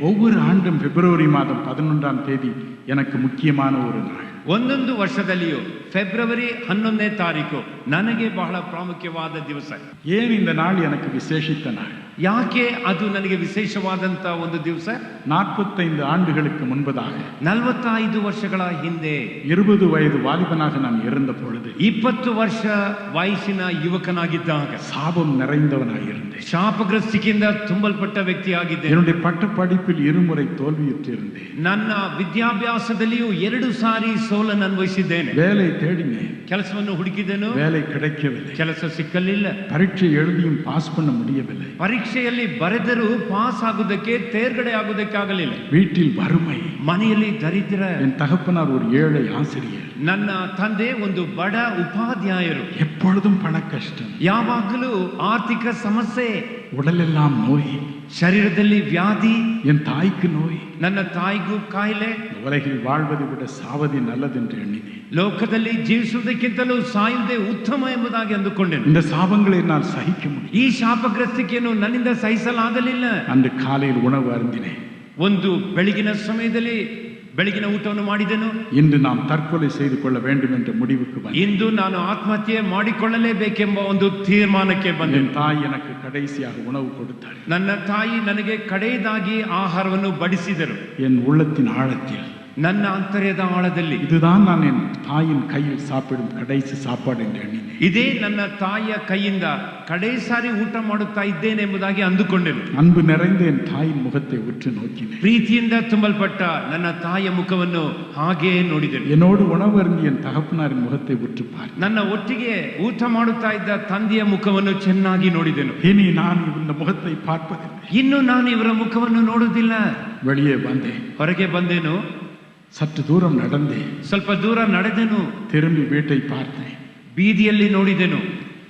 ஒவ்வொரு ஆண்டும் பிப்ரவரி மாதம் 11ஆம் தேதி எனக்கு முக்கியமான ஒரு நாள். ಒಂದೊಂದು ವರ್ಷದಲ್ಲಿಯೂ ಫೆಬ್ರವರಿ 11ನೇ ತಾರೀಕು ನನಗೆ ಬಹಳ ಪ್ರಾಮುಖ್ಯವಾದ ದಿವಸ. ஏன் இந்த நாள் எனக்கு விசேஷித்த நாள்? ಯಾಕೆ ಅದು ನನಗೆ ವಿಶೇಷವಾದಂತ ಒಂದು ದಿವಸ? 45 ஆண்டுகளுக்கு முன்பதாக 45 ವರ್ಷಗಳ ಹಿಂದೆ 20 வயது வாலிபனாக நான் இருந்த பொழுது 20 ವರ್ಷ ವಯಸ್ಸಿನ ಯುವಕನಾಗಿದ್ದಾಗ சாபம் நிறைந்தவனாயிருந்தேன். ಶಾಪಗ್ರಸ್ತಿಕೆಯಿಂದ ತುಂಬಲ್ಪಟ್ಟ ವ್ಯಕ್ತಿಯಾಗಿದ್ದೆ. என்னுடைய பட்ட படிப்பில் இருமுறை தோல்வியுற்றிருந்தேன். ನನ್ನ ವಿದ್ಯಾಭ್ಯಾಸದಲ್ಲಿಯೂ 2 ಸಾರಿ ಸೋಲನ್ನು ಅನುಭವಿಸಿದ್ದೇನೆ. வேலை தேடினேன், ಕೆಲಸವನ್ನು ಹುಡುಕಿದೆನು, வேலை கிடைக்கவில்லை. ಕೆಲಸ ಸಿಕ್ಕಲಿಲ್ಲ. பரீட்சை எழுதியும் பாஸ் பண்ண முடியவில்லை. ಪರೀಕ್ಷೆಯಲ್ಲಿ ಬರೆದರೂ ಪಾಸ್ ಆಗುವುದಕ್ಕೆ ತೇರ್ಗಡೆ ಆಗುವುದಕ್ಕೆ ಆಗಲಿಲ್ಲ. வீட்டில் வறுமை, ಮನೆಯಲ್ಲಿ ದರಿದ್ರ. என் தகப்பனார் ஒரு ஏழை ஆசிரியர், ನನ್ನ ತಂದೆ ಒಂದು ಬಡ ಉಪಾಧ್ಯಾಯರು. எப்பொழுதும் பண கஷ்டம், ಯಾವಾಗಲೂ ಆರ್ಥಿಕ ಸಮಸ್ಯೆ, உடலெல்லாம் நோய், ಶರೀರದಲ್ಲಿ ವ್ಯಾಧಿ, என் தாய்க்கு நோய். ನನ್ನ ತಾಯಿಗೂ ಕಾಯಿಲೆ. உலகில் வாழ்வதை விட சாவதி நல்லதென்று எண்ணினேன். ಲೋಕದಲ್ಲಿ ಜೀವಿಸುವುದಕ್ಕಿಂತಲೂ ಸಾಯುವುದೇ ಉತ್ತಮ ಎಂಬುದಾಗಿ ಅಂದುಕೊಂಡೆನು. இந்த சாபங்களை நான் சகிக்க முடியும். ಈ ಶಾಪಗ್ರಸ್ತಿಕೆಯನ್ನು ನನ್ನಿಂದ ಸಹಿಸಲಾಗಲಿಲ್ಲ. அன்று காலையில் உணவு அருந்தினேன். ಒಂದು ಬೆಳಗಿನ ಸಮಯದಲ್ಲಿ ಬೆಳಗಿನ ಊಟವನ್ನು ಮಾಡಿದೆನು. இன்று நாம் தற்கொலை செய்து கொள்ள வேண்டும் என்ற முடிவுக்கு வந்தேன். ಇಂದು ನಾನು ಆತ್ಮಹತ್ಯೆ ಮಾಡಿಕೊಳ್ಳಲೇಬೇಕೆಂಬ ಒಂದು ತೀರ್ಮಾನಕ್ಕೆ ಬಂದೆ. என் தாய் எனக்கு கடைசியாக உணவு கொடுத்தாள். ನನ್ನ ತಾಯಿ ನನಗೆ ಕಡೆಯದಾಗಿ ಆಹಾರವನ್ನು ಬಡಿಸಿದರು. என் உள்ளத்தின் ஆழத்தில், ನನ್ನ ಅಂತರ್ಯದ ಆಳದಲ್ಲಿ இதுதான் நான் என் தாயின் கையில் சாப்பிடும் கடைசி சாப்பாடு என்று எண்ணினேன். ಇದೇ ನನ್ನ ತಾಯಿಯ ಕೈಯಿಂದ ಕಡೆ ಸಾರಿ ಊಟ ಮಾಡುತ್ತಾ ಇದ್ದೇನೆ ಎಂಬುದಾಗಿ ಅಂದುಕೊಂಡೆನು. அன்பு நிறைந்த என் தாயின் முகத்தை உற்று நோக்கினேன். ಪ್ರೀತಿಯಿಂದ ತುಂಬಲ್ಪಟ್ಟ ನನ್ನ ತಾಯಿಯ ಮುಖವನ್ನು ಹಾಗೇ ನೋಡಿದೆನು. என்னோடு உணவு அருந்தி என் தகப்பனாரின் முகத்தை உற்று பார்த்தேன். ನನ್ನ ಒಟ್ಟಿಗೆ ಊಟ ಮಾಡುತ್ತಾ ಇದ್ದ ತಂದೆಯ ಮುಖವನ್ನು ಚೆನ್ನಾಗಿ ನೋಡಿದೆನು. இனி நான் இந்த முகத்தை பார்ப்பதில்லை. ಇನ್ನು ನಾನು ಇವರ ಮುಖವನ್ನು ನೋಡುವುದಿಲ್ಲ. வெளியே வந்தேன். ಹೊರಗೆ ಬಂದೆನು. சற்று தூரம் நடந்தேன். ಸ್ವಲ್ಪ ದೂರ ನಡೆದೆನು. திரும்பி வீட்டை பார்த்தேன். ಬೀದಿಯಲ್ಲಿ ನೋಡಿದೆನು.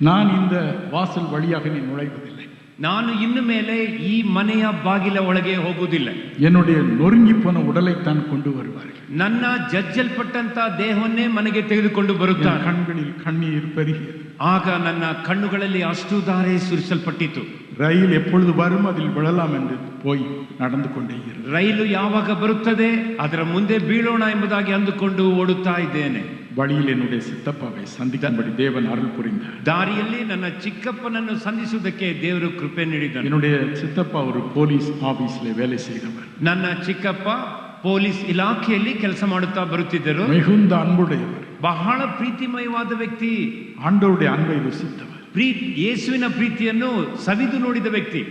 நான் இந்த வாசல் வழியாக நீ நுழைவதில்லை. ನಾನು ಇನ್ನು ಮೇಲೆ ಈ ಮನೆಯ ಬಾಗಿಲ ಒಳಗೆ ಹೋಗುವುದಿಲ್ಲ. என்னுடைய நொறுங்கி போன உடலைத்தான் கொண்டு வருவார்கள். ನನ್ನ ಜಜ್ಜಲ್ಪಟ್ಟಂತ ದೇಹವನ್ನೇ ಮನೆಗೆ ತೆಗೆದುಕೊಂಡು ಬರುತ್ತಾರೆ. கண்களில் கண்ணீர் பெருகியது. ಆಗ ನನ್ನ ಕಣ್ಣುಗಳಲ್ಲಿ ಅಷ್ಟು ಧಾರೆ ಸುರಿಸಲ್ಪಟ್ಟಿತು. ரயில் எப்பொழுது வரும் அதில் விழலாம் என்று போய் நடந்து கொண்டே இருக்கிறேன். ರೈಲು ಯಾವಾಗ ಬರುತ್ತದೆ ಅದರ ಮುಂದೆ ಬೀಳೋಣ ಎಂಬುದಾಗಿ ಅಂದುಕೊಂಡು ಓಡುತ್ತಾ ಇದ್ದೇನೆ. வழியில் என்னுடைய சித்தப்பாவை சந்திக்கும்படி தேவன் அருள் புரிந்தார். ದಾರಿಯಲ್ಲಿ ನನ್ನ ಚಿಕ್ಕಪ್ಪನನ್ನು ಸಂಧಿಸುವುದಕ್ಕೆ ದೇವರು ಕೃಪೆ ನೀಡಿದನು. என்னுடைய சித்தப்பா ஒரு போலீஸ் ஆபீஸ்ல வேலை செய்தவர். ನನ್ನ ಚಿಕ್ಕಪ್ಪ ಪೊಲೀಸ್ ಇಲಾಖೆಯಲ್ಲಿ ಕೆಲಸ ಮಾಡುತ್ತಾ ಬರುತ್ತಿದ್ದರು. மிகுந்த அன்புடையவர், ಬಹಳ ಪ್ರೀತಿಮಯವಾದ ವ್ಯಕ್ತಿ, ஆண்டவருடைய அன்பை ருசித்தவர். ಯೇಸುವಿನ ಪ್ರೀತಿಯನ್ನು ಸವಿದು ನೋಡಿದ ವ್ಯಕ್ತಿ.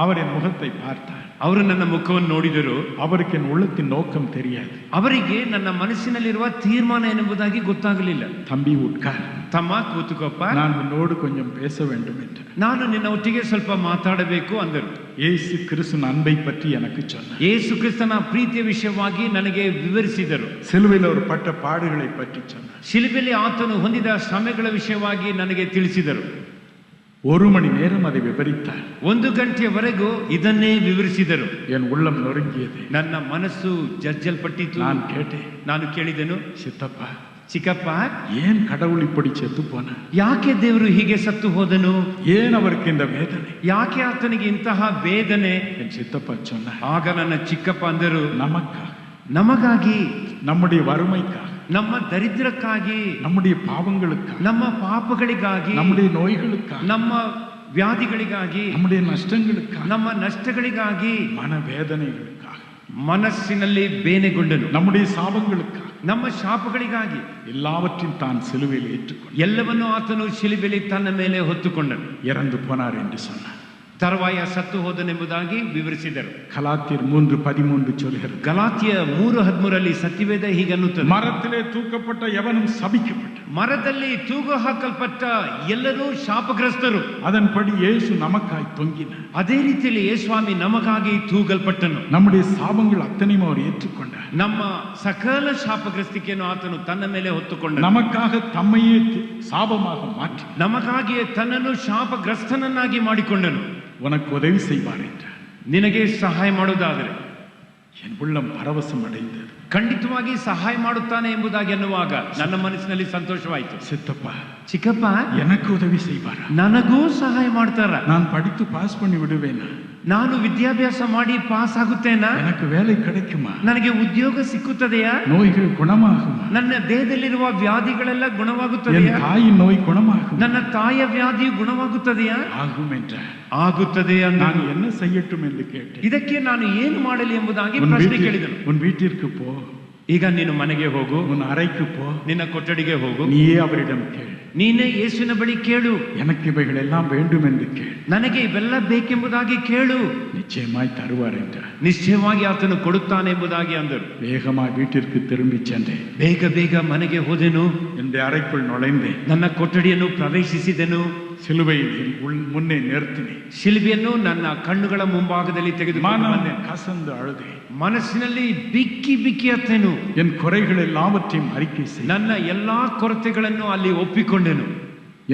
அவர் என் முகத்தை பார்த்தார். ಅವರು ನನ್ನ ಮುಖವನ್ನು ನೋಡಿದರು. அவருக்கு என் உள்ளத்தின் நோக்கம் தெரியாது. ಅವರಿಗೆ ನನ್ನ ಮನಸ್ಸಿನಲ್ಲಿರುವ ತೀರ್ಮಾನ ಏನೆಂಬುದಾಗಿ ಗೊತ್ತಾಗಲಿಲ್ಲ. தம்பி உட்கார், ತಮ್ಮ ಕೂತುಕೊಪ್ಪ, நான் உன்னோடு கொஞ்சம் பேச வேண்டும் என்று. ನಾನು ನಿನ್ನ ಒಟ್ಟಿಗೆ ಸ್ವಲ್ಪ ಮಾತಾಡಬೇಕು ಅಂದರು. இயேசு கிறிஸ்துவின் அன்பை பற்றி எனக்கு சொன்னார். ಯೇಸು ಕ್ರಿಸ್ತನ ಪ್ರೀತಿಯ ವಿಷಯವಾಗಿ ನನಗೆ ವಿವರಿಸಿದರು. சிலுவையில் அவர் பட்ட பாடுகளை பற்றி சொன்னார். ಶಿಲುಬೆಯಲ್ಲಿ ಆತನು ಹೊಂದಿದ ಶ್ರಮೆಗಳ ವಿಷಯವಾಗಿ ನನಗೆ ತಿಳಿಸಿದರು. 1 மணி நேரம் அதை விவரித்தார். 1 ಗಂಟೆಯವರೆಗೂ ಇದನ್ನೇ ವಿವರಿಸಿದರು. என் உள்ளம் நொறுங்கியது. ನನ್ನ ಮನಸ್ಸು ಜಜ್ಜಲ್ಪಟ್ಟಿತು. நான் கேட்டேன், ನಾನು ಕೇಳಿದೆನು, சித்தப்பா, ಚಿಕ್ಕಪ್ಪ, ஏன் கடவுள் இப்படி செத்து போனார்? ಯಾಕೆ ದೇವರು ಹೀಗೆ ಸತ್ತು ಹೋದನು? ஏன் அவருக்கு இந்த வேதனை? ಯಾಕೆ ಆತನಿಗೆ ಇಂತಹ ವೇದನೆ? என் சித்தப்பா சொன்னார், ಆಗ ನನ್ನ ಚಿಕ್ಕಪ್ಪ ಅಂದರು, நமக்காக, ನಮಗಾಗಿ, நம்முடைய வறுமைக்காக, ನಮ್ಮ ದರಿದ್ರಕ್ಕಾಗಿ, நம்முடைய பாவங்களுக்காக, ನಮ್ಮ ಪಾಪಗಳಿಗಾಗಿ, நம்முடைய நோய்களுக்காக, ನಮ್ಮ ವ್ಯಾಧಿಗಳಿಗಾಗಿ, நம்முடைய நஷ்டங்களுக்காக, ನಮ್ಮ ನಷ್ಟಗಳಿಗಾಗಿ, மனவேதனைகளுக்காக, ಮನಸ್ಸಿನಲ್ಲಿ ಬೇನೆಗೊಂಡನು, நம்முடைய சாபங்களுக்காக, ನಮ್ಮ ಶಾಪಗಳಿಗಾಗಿ எல்லாவற்றையும் தான் சிலுவையில் ஏற்றுக்கொண்டு ಎಲ್ಲವನ್ನೂ ಆತನು ಶಿಲುಬೆಯಲ್ಲಿ ತನ್ನ ಮೇಲೆ ಹೊತ್ತುಕೊಂಡನು. இறந்து போனார் என்று சொன்னார். ತರುವಾಯ ಸತ್ತು ಹೋದನೆಂಬುದಾಗಿ ವಿವರಿಸಿದರು. கலாத்தியர் 3:13 சொல்கிறது, ಗಲಾತಿಯ 3:13 ಸತ್ಯವೇದ ಹೀಗನ್ನುತ್ತದೆ, மரத்திலே தூக்கப்பட்ட எவனும் சபிக்கப்பட்டான். ಮರದಲ್ಲಿ ತೂಗು ಹಾಕಲ್ಪಟ್ಟ ಎಲ್ಲರೂ ಶಾಪಗ್ರಸ್ತರು. அதன்படி இயேசு நமக்காய் தொங்கினார். ಅದೇ ರೀತಿಯಲ್ಲಿ ಯೇಸುಸ್ವಾಮಿ ನಮಗಾಗಿ ತೂಗಲ್ಪಟ್ಟನು. நம்முடைய சாபங்கள் அத்தனையும் அவர் ஏற்றுக்கொண்டார். ನಮ್ಮ ಸಕಲ ಶಾಪಗ್ರಸ್ತಿಕೆಯನ್ನು ಆತನು ತನ್ನ ಮೇಲೆ ಹೊತ್ತುಕೊಂಡನು. நமக்காக தம்மையே சாபமாக மாற்றி ನಮಗಾಗಿಯೇ ತನ್ನನ್ನು ಶಾಪಗ್ರಸ್ತನನ್ನಾಗಿ ಮಾಡಿಕೊಂಡನು. உனக்கு உதவி செய்வார் என்றார். ನಿನಗೆ ಸಹಾಯ ಮಾಡುವುದಾದರೆ என் உள்ளம் பரவசம் அடைந்தது. ಖಂಡಿತವಾಗಿ ಸಹಾಯ ಮಾಡುತ್ತಾನೆ ಎಂಬುದಾಗಿ ಅನ್ನುವಾಗ ನನ್ನ ಮನಸ್ಸಿನಲ್ಲಿ ಸಂತೋಷವಾಯಿತು. சித்தப்பா, ಚಿಕ್ಕಪ್ಪ எனக்கு உதவி செய்வாரா? ನನಗೂ ಸಹಾಯ ಮಾಡ್ತಾರ? நான் படித்து பாஸ் பண்ணி விடுவேனா? ನಾನು ವಿದ್ಯಾಭ್ಯಾಸ ಮಾಡಿ ಪಾಸ್ ಆಗುತ್ತೇನಾ? எனக்கு வேலை கிடைக்குமா? ನನಗೆ ಉದ್ಯೋಗ ಸಿಕ್ಕುತ್ತದೆಯಾ? நோய்கள் குணமாகுமா? ನನ್ನ ದೇಹದಲ್ಲಿರುವ ವ್ಯಾಧಿಗಳೆಲ್ಲ என் ಗುಣವಾಗುತ್ತದೆಯಾ? தாயின் நோய் குணமாகுமா? ನನ್ನ ತಾಯಿಯ ವ್ಯಾಧಿಯು ಗುಣವಾಗುತ್ತದೆಯಾ? ஆகும் என்றார். ಆಗುತ್ತದೆ நான் ಅಂದನು. என்ன செய்யட்டும் என்று கேட்டேன். ಇದಕ್ಕೆ ನಾನು ಏನು ಮಾಡಲಿ ಎಂಬುದಾಗಿ உன் ಪ್ರಶ್ನೆ வீட்டில்- ಕೇಳಿದನು. உன் வீட்டிற்கு போ, ಈಗ ನೀನು ಮನೆಗೆ ಹೋಗು, உன் அறைக்கு போ, ನಿನ್ನ ಕೊಠಡಿಗೆ ಹೋಗು, நீயே அவரிடம் கேள். ನೀನೇ ಯೇಸುವಿನ ಬಳಿ ಕೇಳು, எனக்கு இவைகள் எல்லாம் வேண்டும் என்று கேள், ನನಗೆ ಇವೆಲ್ಲ ಬೇಕೆಂಬುದಾಗಿ ಕೇಳು, நிச்சயமாய் தருவார் என்றார். ನಿಶ್ಚಯವಾಗಿ ಆತನು ಕೊಡುತ್ತಾನೆ ಎಂಬುದಾಗಿ ಅಂದರು. வேகமாய் வீட்டிற்கு திரும்பி சென்றேன். ಬೇಗ ಬೇಗ ಮನೆಗೆ ಹೋದೆನು, என்னுடைய அறைக்குள் நுழைந்தேன். ನನ್ನ ಕೊಠಡಿಯನ್ನು ಪ್ರವೇಶಿಸಿದೆನು, சிலுவையில் முன்னே நிறுத்தினேன். ಶಿಲ್ಬೆಯನ್ನು ನನ್ನ ಕಣ್ಣುಗಳ ಮುಂಭಾಗದಲ್ಲಿ ತೆಗೆದುಕೊಂಡು மனம் ಬಂದೆ. கசந்து அழுதே. ಮನಸ್ಸಿನಲ್ಲಿ ಬಿಕ್ಕಿ ಬಿಕ್ಕಿ ಅತ್ತೇನು. என் குறைகள் எல்லாவற்றையும் அறிக்கை செய். ನನ್ನ ಎಲ್ಲಾ ಕೊರತೆಗಳನ್ನು ಅಲ್ಲಿ ಒಪ್ಪಿಕೊಂಡೆನು.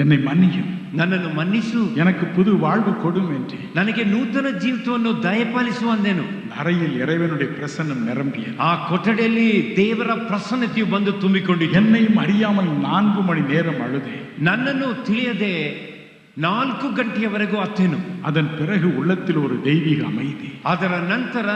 என்னை மன்னியும், ನನ್ನನ್ನು ಮನ್ನಿಸು, எனக்கு புது வாழ்வு கொடும் என்று ನನಗೆ ನೂತನ ಜೀವಿತವನ್ನು ದಯಪಾಲಿಸು ಅಂದೆನು. அறையில் இறைவனுடைய பிரசன்னம் நிரம்பியது. ಆ ಕೊಠಡಿಯಲ್ಲಿ ದೇವರ ಪ್ರಸನ್ನತೆಯು ಬಂದು ತುಂಬಿಕೊಂಡಿತು. என்னையும் அறியாமல் 4 மணி நேரம் அழுதே. ನನ್ನನ್ನು ತಿಳಿಯದೆ 4 ಗಂಟೆಯವರೆಗೂ ಅತ್ತೇನು. அதன் பிறகு உள்ளத்தில் ஒரு தெய்வீக அமைதி, ಅದರ ನಂತರ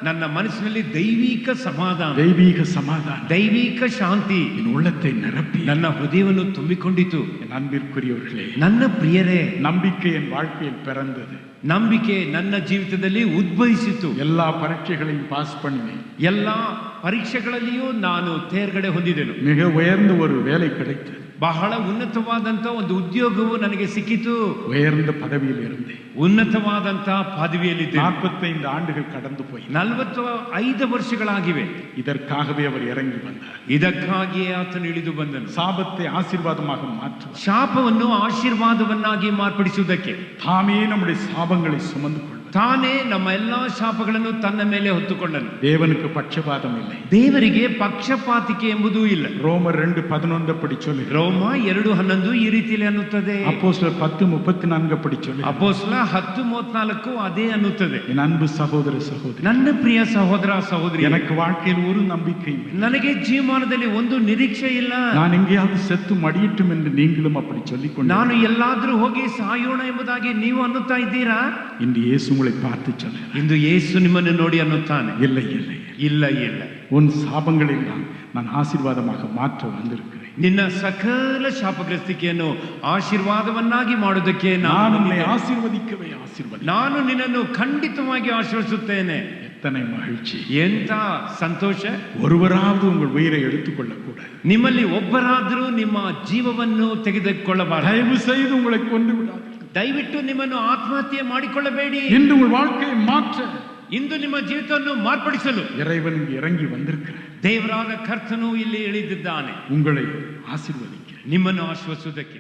ನನ್ನ ಮನಸ್ಸಿನಲ್ಲಿ ದೈವಿಕ ಸಮಾಧಾನ, தெய்வீக சமாதானம் ದೈವಿಕ ಶಾಂತಿ என் உள்ளத்தை நிரப்பி. ನನ್ನ ಹೃದಯವನ್ನು ತುಂಬಿಕೊಂಡಿತು. என் அன்பிற்குரியவர்களே, ನನ್ನ ಪ್ರಿಯರೇ, நம்பிக்கை என் வாழ்க்கையில் பிறந்தது. ನಂಬಿಕೆ ನನ್ನ ಜೀವಿತದಲ್ಲಿ ಉದ್ಭವಿಸಿತು. எல்லா பரீட்சைகளையும் பாஸ் பண்ணினேன். ಎಲ್ಲಾ ಪರೀಕ್ಷೆಗಳಲ್ಲಿಯೂ ನಾನು ತೇರ್ಗಡೆ ಹೊಂದಿದೆನು. மிக உயர்ந்த ஒரு வேலை கிடைத்தது. ಬಹಳ ಉನ್ನತವಾದಂತ ಒಂದು ಉದ್ಯೋಗವು ನನಗೆ ಸಿಕ್ಕಿತು. உயர்ந்த பதவியில் இருந்தேன். ಉನ್ನತವಾದಂತ ಪದವಿಯಲ್ಲಿದ್ದೆ. 45 ஆண்டுகள் கடந்து போய் 45 ವರ್ಷಗಳಾಗಿವೆ. இதற்காகவே அவர் இறங்கி வந்தார். ಇದಕ್ಕಾಗಿಯೇ ಆತನು ಇಳಿದು ಬಂದನು. சாபத்தை ஆசீர்வாதமாக மாற்றுவார். ಶಾಪವನ್ನು ಆಶೀರ್ವಾದವನ್ನಾಗಿ ಮಾರ್ಪಡಿಸುವುದಕ್ಕೆ தாமே நம்முடைய சாபங்களை சுமந்து கொள்வார். ತಾನೇ ನಮ್ಮ ಎಲ್ಲಾ ಶಾಪಗಳನ್ನು ತನ್ನ ಮೇಲೆ ಹೊತ್ತುಕೊಂಡನು. தேவனுக்கு பட்சபாதம் இல்லை. ದೇವರಿಗೆ ಪಕ್ಷಪಾತಿಕೆ ಎಂಬುದೂ ಇಲ್ಲ. ரோமர் 2:11 அப்படி சொல்லு. ರೋಮ 2:11 ಈ ರೀತಿಯಲ್ಲಿ ಅನ್ನುತ್ತದೆ. அப்போஸ்தலர் 10:34 அப்படி சொல்லு. ಅಪೊಸ್ತಲ 10:34 ಅದೇ ಅನ್ನುತ್ತದೆ. என் அன்பு சகோதர சகோதரி, ನನ್ನ ಪ್ರಿಯ ಸಹೋದರ ಸಹೋದರಿ, எனக்கு வாழ்க்கையில் ஒரு நம்பிக்கையும் இல்லை. ನನಗೆ ಜೀವಮಾನದಲ್ಲಿ ಒಂದು ನಿರೀಕ್ಷೆ ಇಲ್ಲ. நான் எங்கேயாவது செத்து மடியட்டும் என்று நீங்களும் அப்படி சொல்லிக்கொண்டு ನಾನು ಎಲ್ಲಾದ್ರೂ ಹೋಗಿ ಸಾಯೋಣ ಎಂಬುದಾಗಿ ನೀವು ಅನ್ನುತ್ತಾ ಇದ್ದೀರಾ? இன்று இயேசு உங்களை பார்த்து சொல்லுகிறார், ಇಂದು ಯೇಸು ನಿಮ್ಮನ್ನು ನೋಡಿ ಅನ್ನುತ್ತಾನೆ, இல்லை இல்லை, ಇಲ್ಲ ಇಲ್ಲ, உன் சாபங்களை எல்லாம் நான் ஆசீர்வாதமாக மாற்ற வந்திருக்கிறேன். ನಿನ್ನ ಸಕಲ ಶಾಪಗ್ರಸ್ತಿಕೆಯನ್ನು ಆಶೀರ್ವಾದವನ್ನಾಗಿ ಮಾಡುವುದಕ್ಕೆ நான் உன்னை ஆசீர்வதிக்கவே ஆசீர்வதி. ನಾನು ನಿನ್ನನ್ನು ಖಂಡಿತವಾಗಿ ಆಶೀರ್ವದಿಸುತ್ತೇನೆ. எத்தனை மகிழ்ச்சி! ಎಂತ ಸಂತೋಷ! ஒருவராவது உங்கள் உயிரை எடுத்துக்கொள்ளக்கூடாது. ನಿಮ್ಮಲ್ಲಿ ಒಬ್ಬರಾದರೂ ನಿಮ್ಮ ಜೀವವನ್ನು ತೆಗೆದುಕೊಳ್ಳಬಾರದು. தயவு செய்து உங்களை கொண்டு விடாது. ದಯವಿಟ್ಟು ನಿಮ್ಮನ್ನು ಆತ್ಮಹತ್ಯೆ ಮಾಡಿಕೊಳ್ಳಬೇಡಿ. இன்று உங்கள் வாழ்க்கையை மாற்ற ಇಂದು ನಿಮ್ಮ ಜೀವಿತವನ್ನು ಮಾರ್ಪಡಿಸಲು இறைவன் இங்கு இறங்கி வந்திருக்கிறார். ದೇವರಾದ ಕರ್ತನು ಇಲ್ಲಿ ಇಳಿದಿದ್ದಾನೆ. உங்களை ஆசீர்வதிக்கிறேன். ನಿಮ್ಮನ್ನು ಆಶ್ವಸಿಸುವುದಕ್ಕೆ.